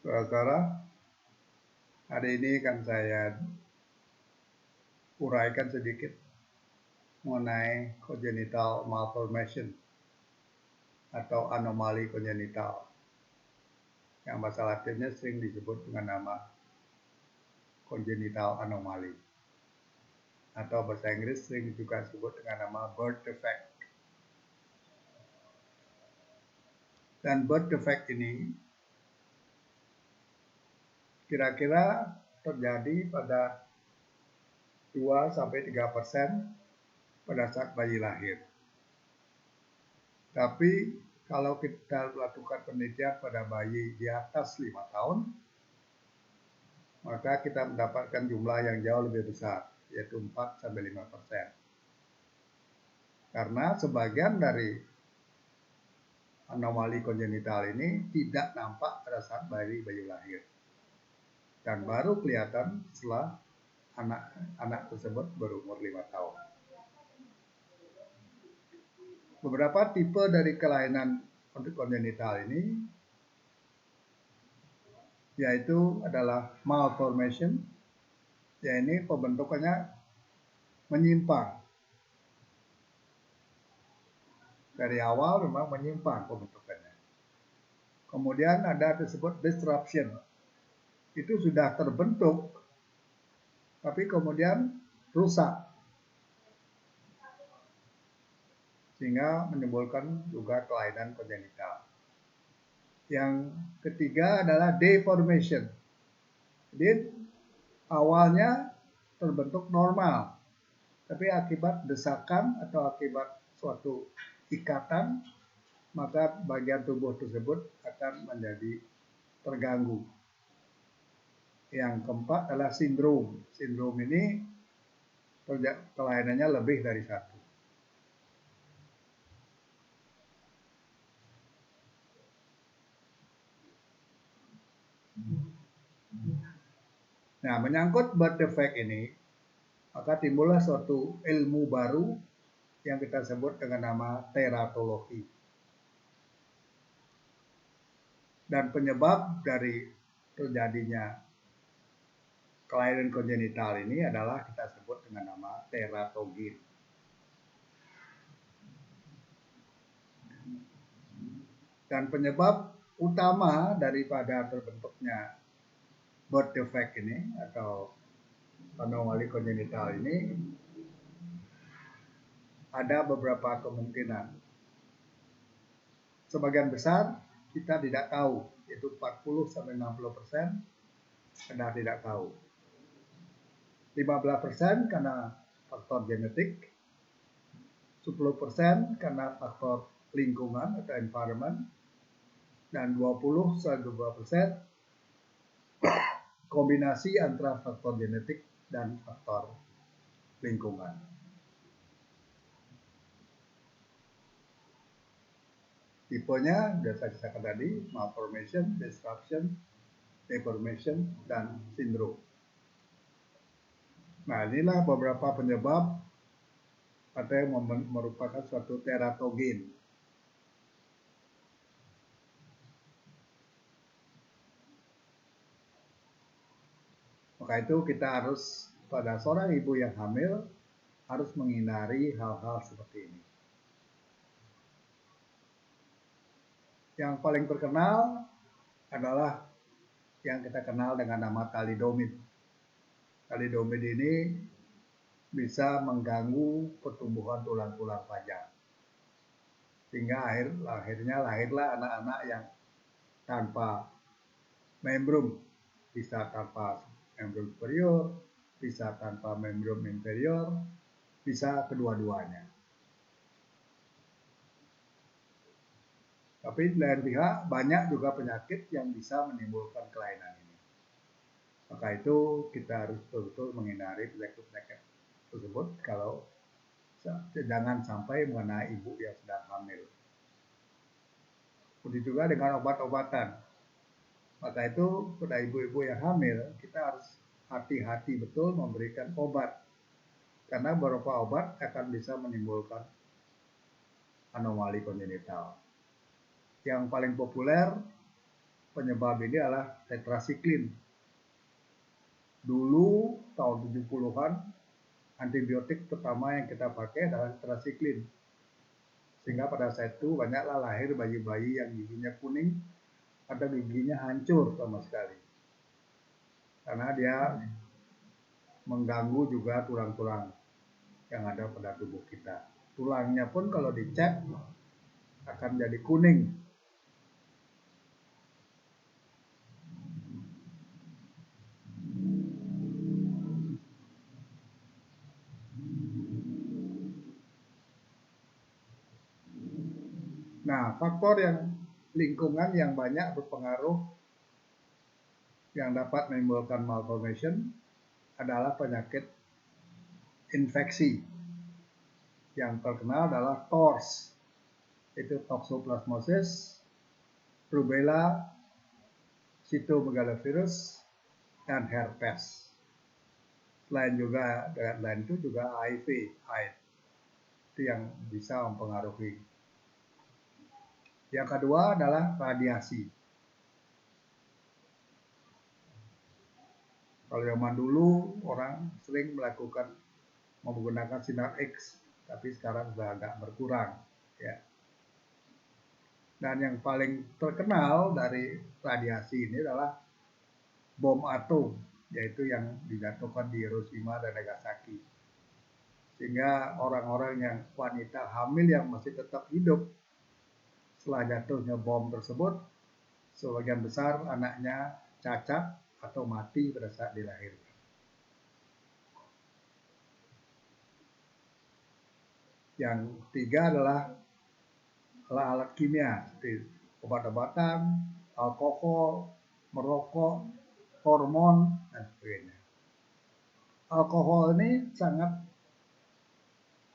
Saudara-saudara, hari ini akan saya uraikan sedikit mengenai congenital malformation atau anomali kongenital yang bahasa Latinnya sering disebut dengan nama congenital anomaly atau bahasa Inggris sering juga disebut dengan nama birth defect. Dan birth defect ini kira-kira terjadi pada 2-3% pada saat bayi lahir. Tapi kalau kita lakukan penelitian pada bayi di atas 5 tahun, maka kita mendapatkan jumlah yang jauh lebih besar, yaitu 4-5%. Karena sebagian dari anomali kongenital ini tidak nampak pada saat bayi lahir. Dan baru kelihatan setelah anak tersebut berumur 5 tahun. Beberapa tipe dari kelainan kongenital ini yaitu adalah malformation, yaitu pembentukannya menyimpang. Dari awal memang menyimpang pembentukannya. Kemudian ada disebut disruption. Itu sudah terbentuk, tapi kemudian rusak. Sehingga menimbulkan juga kelainan kongenital. Yang ketiga adalah deformation. Jadi awalnya terbentuk normal, tapi akibat desakan atau akibat suatu ikatan, maka bagian tubuh tersebut akan menjadi terganggu. Yang keempat adalah sindrom. Sindrom ini kelainannya lebih dari satu. Nah, menyangkut birth defect ini, maka timbullah suatu ilmu baru yang kita sebut dengan nama teratologi. Dan penyebab dari terjadinya kelainan kongenital ini adalah kita sebut dengan nama teratogen. Dan penyebab utama daripada terbentuknya birth defect ini atau anomali kongenital ini ada beberapa kemungkinan. Sebagian besar kita tidak tahu, yaitu 40-60% karena tidak tahu. 15% karena faktor genetik, 10% karena faktor lingkungan atau environment, dan 20-22% kombinasi antara faktor genetik dan faktor lingkungan. Tipenya sudah saya katakan tadi, malformation, disruption, deformation, dan sindrom. Nah, inilah beberapa penyebab atau yang merupakan suatu teratogen. Maka itu kita harus, pada seorang ibu yang hamil, harus menghindari hal-hal seperti ini. Yang paling terkenal adalah yang kita kenal dengan nama thalidomid. Thalidomid ini bisa mengganggu pertumbuhan tulang-tulang pajak. Sehingga lahirlah anak-anak yang tanpa membrum, bisa tanpa membrum superior, bisa tanpa membrum inferior, bisa kedua-duanya. Tapi di lain pihak banyak juga penyakit yang bisa menimbulkan kelainan ini. Maka itu kita harus betul-betul menghindari penyakit-penyakit tersebut kalau jangan sampai mengenai ibu yang sedang hamil. Begitu juga dengan obat-obatan. Maka itu pada ibu-ibu yang hamil kita harus hati-hati betul memberikan obat. Karena beberapa obat akan bisa menimbulkan anomali kongenital. Yang paling populer penyebab ini adalah tetrasiklin. Dulu tahun 70-an antibiotik pertama yang kita pakai adalah tetrasiklin. Sehingga pada saat itu banyaklah lahir bayi-bayi yang giginya kuning atau giginya hancur sama sekali. Karena dia mengganggu juga tulang-tulang yang ada pada tubuh kita. Tulangnya pun kalau dicek akan jadi kuning. Nah, faktor yang lingkungan yang banyak berpengaruh yang dapat menimbulkan malformation adalah penyakit infeksi. Yang terkenal adalah TORS, itu toxoplasmosis, rubella, cytomegalovirus, dan herpes. Selain itu juga HIV, AIDS, itu yang bisa mempengaruhi. Yang kedua adalah radiasi. Kalau zaman dulu orang sering menggunakan sinar X, tapi sekarang sudah agak berkurang, ya. Dan yang paling terkenal dari radiasi ini adalah bom atom, yaitu yang dijatuhkan di Hiroshima dan Nagasaki. Sehingga orang-orang yang wanita hamil yang masih tetap hidup setelah jatuhnya bom tersebut, sebagian besar anaknya cacat atau mati pada saat dilahirkan. Yang ketiga adalah alat kimia seperti obat-obatan, alkohol, merokok, hormon, dan sebagainya. Alkohol ini sangat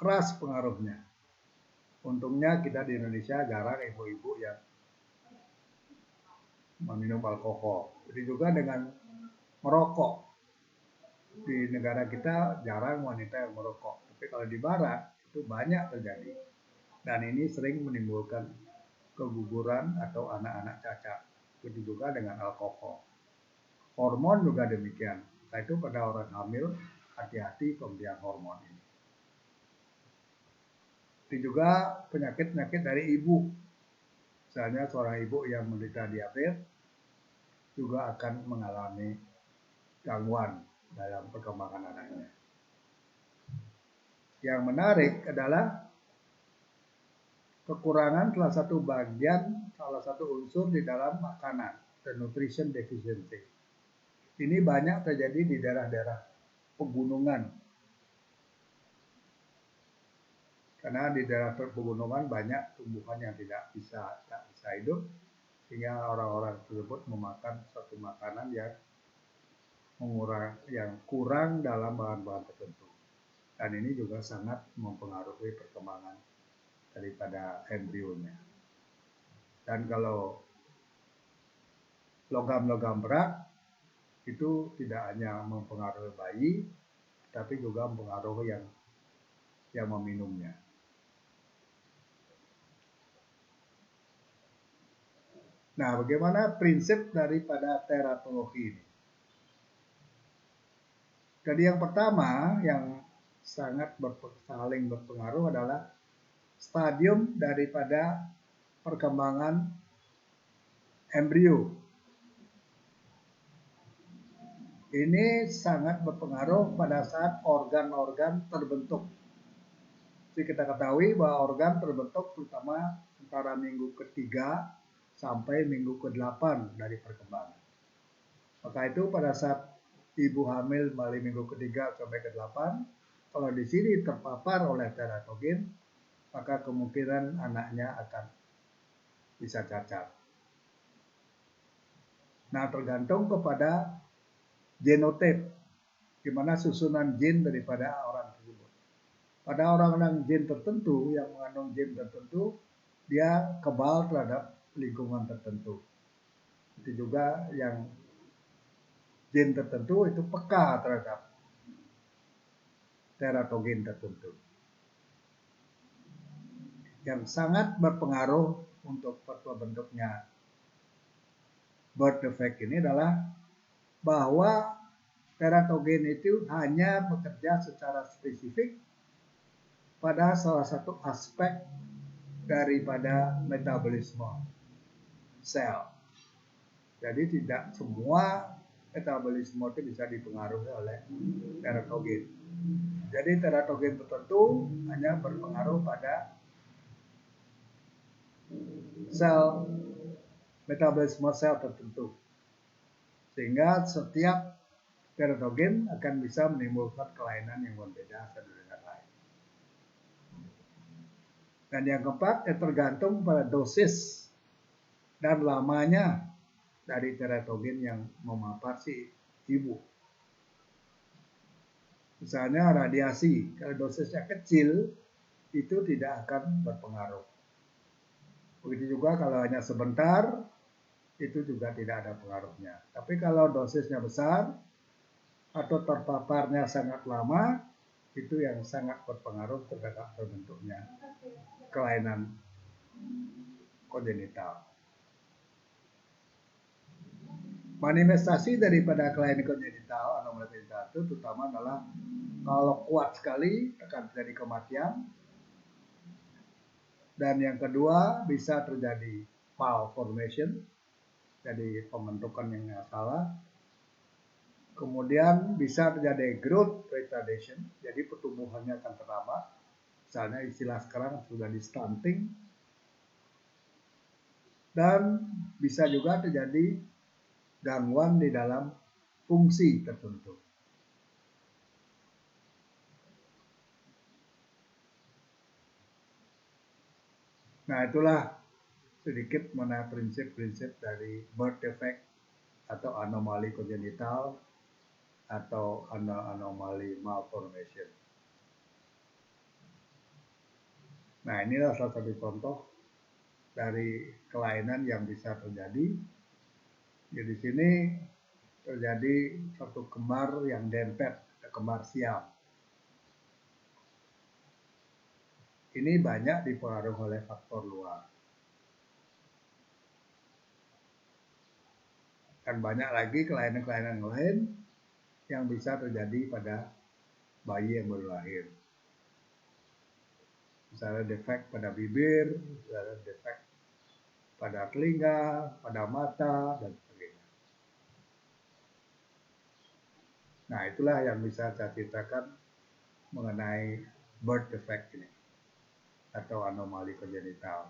keras pengaruhnya. Untungnya kita di Indonesia jarang ibu-ibu yang meminum alkohol. Jadi juga dengan merokok. Di negara kita jarang wanita yang merokok. Tapi kalau di barat itu banyak terjadi. Dan ini sering menimbulkan keguguran atau anak-anak cacat. Begitu juga dengan alkohol. Hormon juga demikian. Nah, itu pada orang hamil, hati-hati pemberian hormon ini. Itu juga penyakit-penyakit dari ibu. Misalnya seorang ibu yang menderita diabetes juga akan mengalami gangguan dalam perkembangan anaknya. Yang menarik adalah kekurangan salah satu unsur di dalam makanan, the nutrition deficiency. Ini banyak terjadi di daerah-daerah pegunungan. Karena di daerah pegunungan banyak tumbuhan yang tidak bisa hidup, sehingga orang-orang tersebut memakan suatu makanan yang kurang dalam bahan-bahan tertentu. Dan ini juga sangat mempengaruhi perkembangan daripada embrionya. Dan kalau logam-logam berat itu tidak hanya mempengaruhi bayi, tapi juga mempengaruhi yang meminumnya. Nah, bagaimana prinsip daripada teratologi ini? Jadi yang pertama yang sangat saling berpengaruh adalah stadium daripada perkembangan embrio. Ini sangat berpengaruh pada saat organ-organ terbentuk. Jadi kita ketahui bahwa organ terbentuk terutama antara minggu ketiga sampai minggu ke-8 dari perkembangan. Maka itu pada saat ibu hamil melalui minggu ketiga sampai ke-8, kalau di sini terpapar oleh teratogen, maka kemungkinan anaknya akan bisa cacat. Nah, tergantung kepada genotip, gimana susunan gen daripada orang tersebut. Pada orang-orang gen tertentu yang mengandung gen tertentu, dia kebal terhadap lingkungan tertentu. Itu juga yang gen tertentu itu peka terhadap teratogen tertentu. Yang sangat berpengaruh untuk terbentuknya birth defect ini adalah bahwa teratogen itu hanya bekerja secara spesifik pada salah satu aspek daripada metabolisme sel. Jadi tidak semua metabolisme itu bisa dipengaruhi oleh teratogen. Jadi teratogen tertentu hanya berpengaruh pada sel metabolisme sel tertentu. Sehingga setiap teratogen akan bisa menimbulkan kelainan yang berbeda satu dengan lain. Dan yang keempat, tergantung pada dosis dan lamanya dari teratogen yang memapar si ibu. Misalnya radiasi, kalau dosisnya kecil, itu tidak akan berpengaruh. Begitu juga kalau hanya sebentar, itu juga tidak ada pengaruhnya. Tapi kalau dosisnya besar, atau terpaparnya sangat lama, itu yang sangat berpengaruh terhadap terbentuknya kelainan kongenital. Manifestasi daripada kelainan kongenital, anomali kongenital itu terutama adalah kalau kuat sekali akan terjadi kematian, dan yang kedua bisa terjadi malformation, jadi pembentukan yang salah. Kemudian bisa terjadi growth retardation, jadi pertumbuhannya akan terlambat. Misalnya istilah sekarang sudah di stunting. Dan bisa juga terjadi gangguan di dalam fungsi tertentu. Nah, itulah sedikit mengenai prinsip-prinsip dari birth defect atau anomali kongenital atau anomali malformation. Nah, inilah salah satu contoh dari kelainan yang bisa terjadi. Jadi di sini terjadi satu kembar yang dempet, kembar siam. Ini banyak dipengaruhi oleh faktor luar. Dan banyak lagi kelainan-kelainan lain yang bisa terjadi pada bayi yang baru lahir. Misalnya defek pada bibir, misalnya defek pada telinga, pada mata, dan sebagainya. Nah, itulah yang bisa saya ceritakan mengenai birth defect ini atau anomali kongenital.